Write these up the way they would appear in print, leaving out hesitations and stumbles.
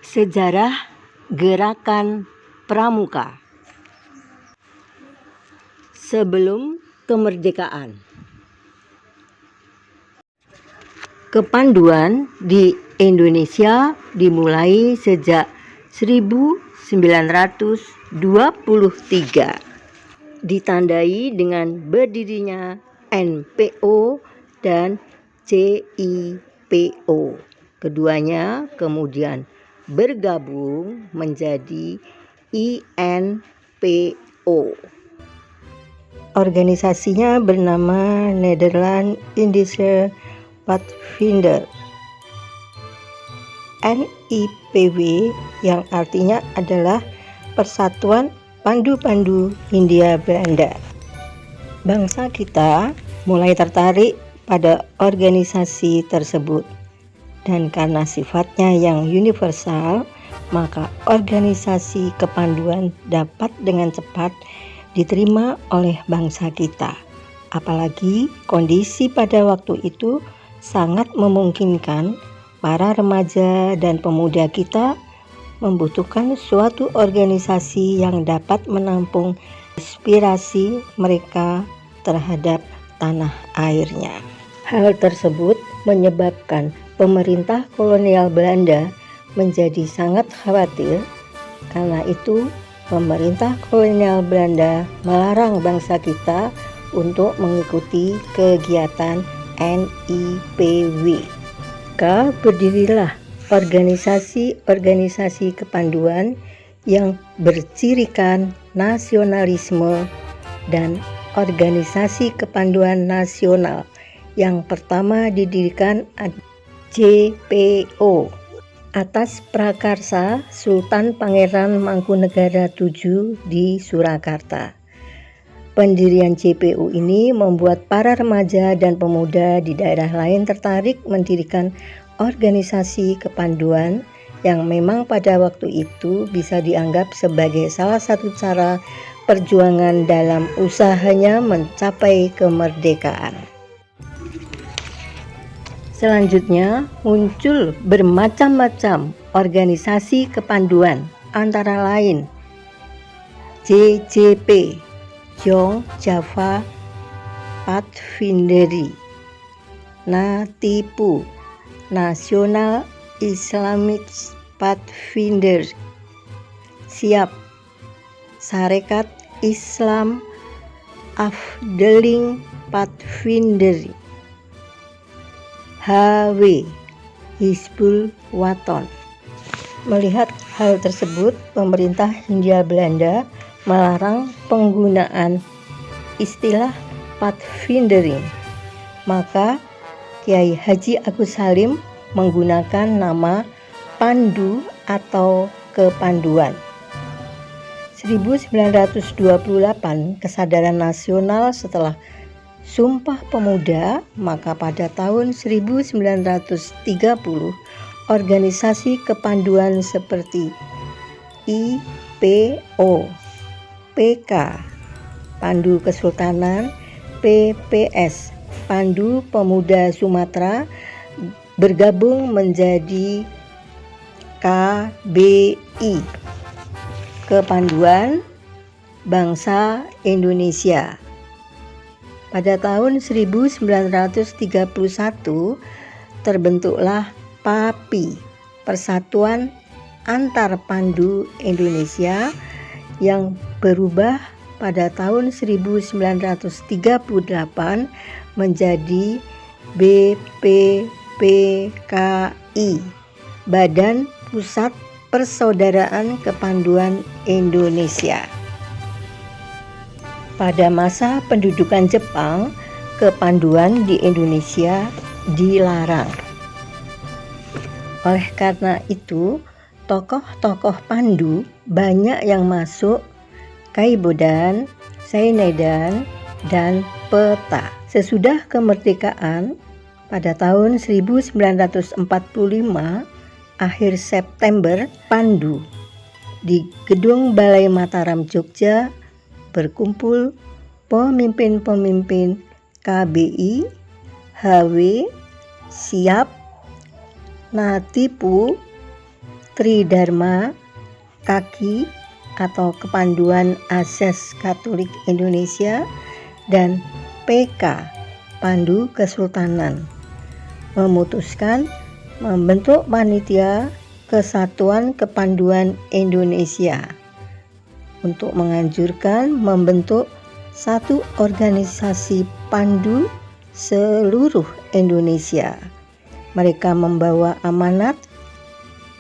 Sejarah Gerakan Pramuka sebelum kemerdekaan. Kepanduan di Indonesia dimulai sejak 1923, ditandai dengan berdirinya NPO dan CIPO. Keduanya kemudian bergabung menjadi INPO. Organisasinya bernama Nederland Indische Padvinder. NIPW yang artinya adalah Persatuan Pandu-Pandu Hindia Belanda. Bangsa kita mulai tertarik pada organisasi tersebut, dan karena sifatnya yang universal, maka organisasi kepanduan dapat dengan cepat diterima oleh bangsa kita. Apalagi kondisi pada waktu itu sangat memungkinkan para remaja dan pemuda kita membutuhkan suatu organisasi yang dapat menampung inspirasi mereka terhadap tanah airnya. Hal tersebut menyebabkan pemerintah kolonial Belanda menjadi sangat khawatir. Karena itu, pemerintah kolonial Belanda melarang bangsa kita untuk mengikuti kegiatan NIPW. Maka berdirilah organisasi-organisasi kepanduan yang bercirikan nasionalisme dan organisasi kepanduan nasional. Yang pertama didirikan JPO atas prakarsa Sultan Pangeran Mangkunegara VII di Surakarta. Pendirian JPO ini membuat para remaja dan pemuda di daerah lain tertarik mendirikan organisasi kepanduan yang memang pada waktu itu bisa dianggap sebagai salah satu cara perjuangan dalam usahanya mencapai kemerdekaan. Selanjutnya muncul bermacam-macam organisasi kepanduan, antara lain JJP, Jong Java Padvinderi, Natipu, Nasional Islamic Padvinder, Siap, Sarekat Islam Afdeling Padvinderi, HW, Hizbul Waton. Melihat hal tersebut, pemerintah Hindia Belanda melarang penggunaan istilah Padvindering. Maka Kiai Haji Agus Salim menggunakan nama Pandu atau Kepanduan. 1928 kesadaran nasional setelah Sumpah Pemuda, maka pada tahun 1930 organisasi kepanduan seperti IPO, PK, Pandu Kesultanan, PPS, Pandu Pemuda Sumatera bergabung menjadi KBI, Kepanduan Bangsa Indonesia. Pada tahun 1931 terbentuklah PAPI, Persatuan Antar Pandu Indonesia, yang berubah pada tahun 1938 menjadi BPPKI, Badan Pusat Persaudaraan Kepanduan Indonesia. Pada masa pendudukan Jepang, kepanduan di Indonesia dilarang. Oleh karena itu, tokoh-tokoh pandu banyak yang masuk Kaibodan, Sainedan, dan Peta. Sesudah kemerdekaan pada tahun 1945, akhir September, Pandu di Gedung Balai Mataram, Jogja berkumpul pemimpin-pemimpin KBI, HW, Siap, Natipu, Tridharma, Kaki atau Kepanduan Asas Katolik Indonesia, dan PK, Pandu Kesultanan, memutuskan membentuk Panitia Kesatuan Kepanduan Indonesia untuk menganjurkan membentuk satu organisasi pandu seluruh Indonesia. Mereka membawa amanat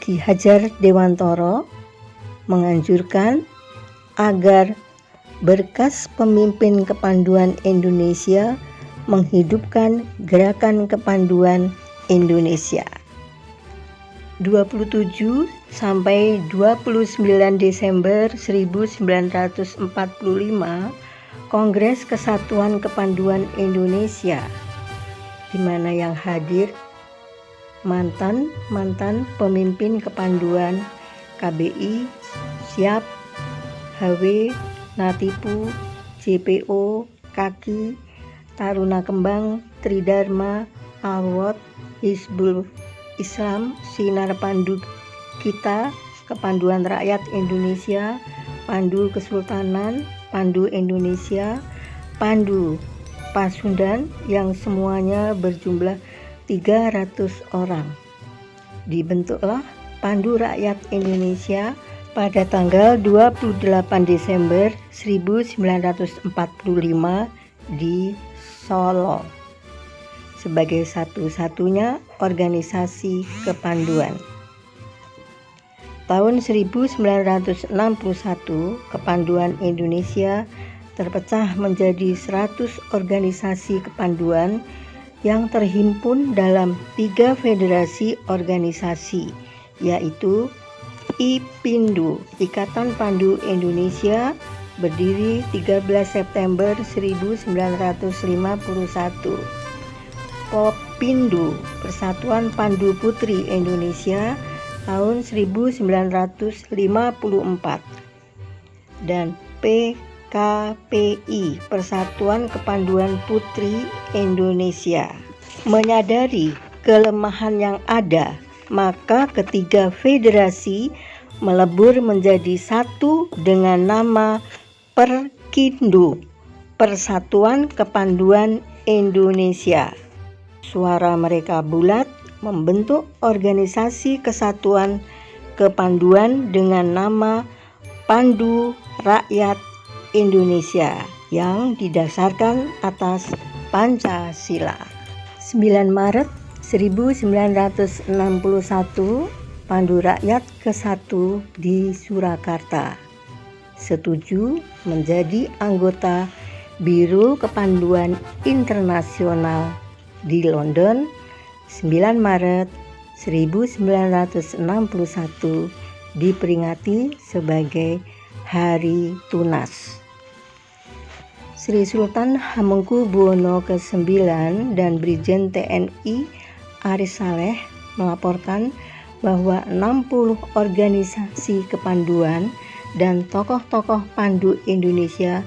Ki Hajar Dewantoro menganjurkan agar berkas pemimpin kepanduan Indonesia menghidupkan gerakan kepanduan Indonesia. 27 sampai 29 Desember 1945, Kongres Kesatuan Kepanduan Indonesia, di mana yang hadir mantan pemimpin kepanduan KBI, Siap, HW, Natipu, JPO, Kaki, Taruna Kembang, Tridharma, Alwot, Hizbul Islam, Sinar Pandu Kita, Kepanduan Rakyat Indonesia, Pandu Kesultanan, Pandu Indonesia, Pandu Pasundan, yang semuanya berjumlah 300 orang. Dibentuklah Pandu Rakyat Indonesia pada tanggal 28 Desember 1945 di Solo sebagai satu-satunya organisasi kepanduan. Tahun 1961, Kepanduan Indonesia terpecah menjadi 100 organisasi kepanduan yang terhimpun dalam 3 federasi organisasi, yaitu IPINDU, Ikatan Pandu Indonesia, berdiri 13 September 1951. Popindu, Persatuan Pandu Putri Indonesia, tahun 1954. Dan PKPI, Persatuan Kepanduan Putri Indonesia. Menyadari kelemahan yang ada, maka ketiga federasi melebur menjadi satu dengan nama Perkindu, Persatuan Kepanduan Indonesia. Suara mereka bulat membentuk organisasi kesatuan kepanduan dengan nama Pandu Rakyat Indonesia yang didasarkan atas Pancasila. 9 Maret 1961, Pandu Rakyat ke-1 di Surakarta setuju menjadi anggota Biro Kepanduan Internasional di London. 9 Maret 1961 diperingati sebagai Hari Tunas. Sri Sultan Hamengkubuwono ke-9 dan Brigjen TNI Aris Saleh melaporkan bahwa 60 organisasi kepanduan dan tokoh-tokoh pandu Indonesia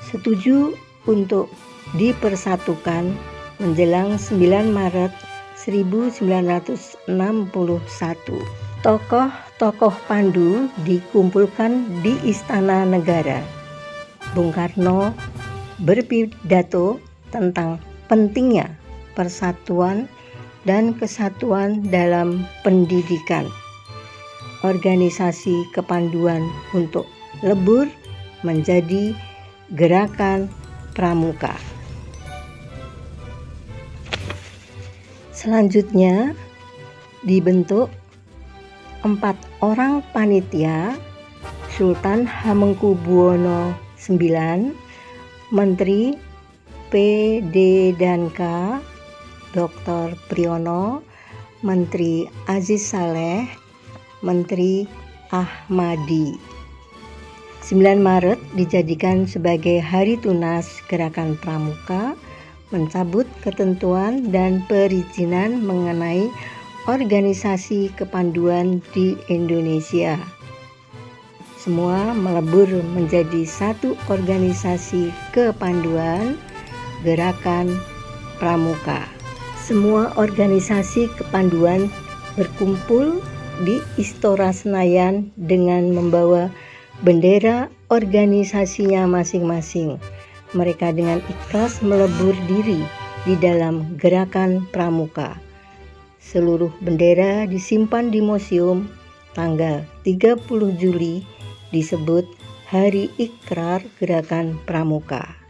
setuju untuk dipersatukan menjelang 9 Maret 1961. Tokoh-tokoh pandu dikumpulkan di Istana Negara. Bung Karno berpidato tentang pentingnya persatuan dan kesatuan dalam pendidikan. Organisasi kepanduan untuk lebur menjadi Gerakan Pramuka. Selanjutnya dibentuk 4 orang panitia: Sultan Hamengkubuwono IX, Menteri PD dan K, Dr. Priyono, Menteri Aziz Saleh, Menteri Ahmadi. 9 Maret dijadikan sebagai Hari Tunas Gerakan Pramuka, mencabut ketentuan dan perizinan mengenai organisasi kepanduan di Indonesia. Semua melebur menjadi satu organisasi kepanduan, Gerakan Pramuka. Semua organisasi kepanduan berkumpul di Istora Senayan dengan membawa bendera organisasinya masing-masing. Mereka dengan ikhlas melebur diri di dalam gerakan pramuka. Seluruh bendera disimpan di museum. Tanggal 30 Juli disebut Hari Ikrar Gerakan Pramuka.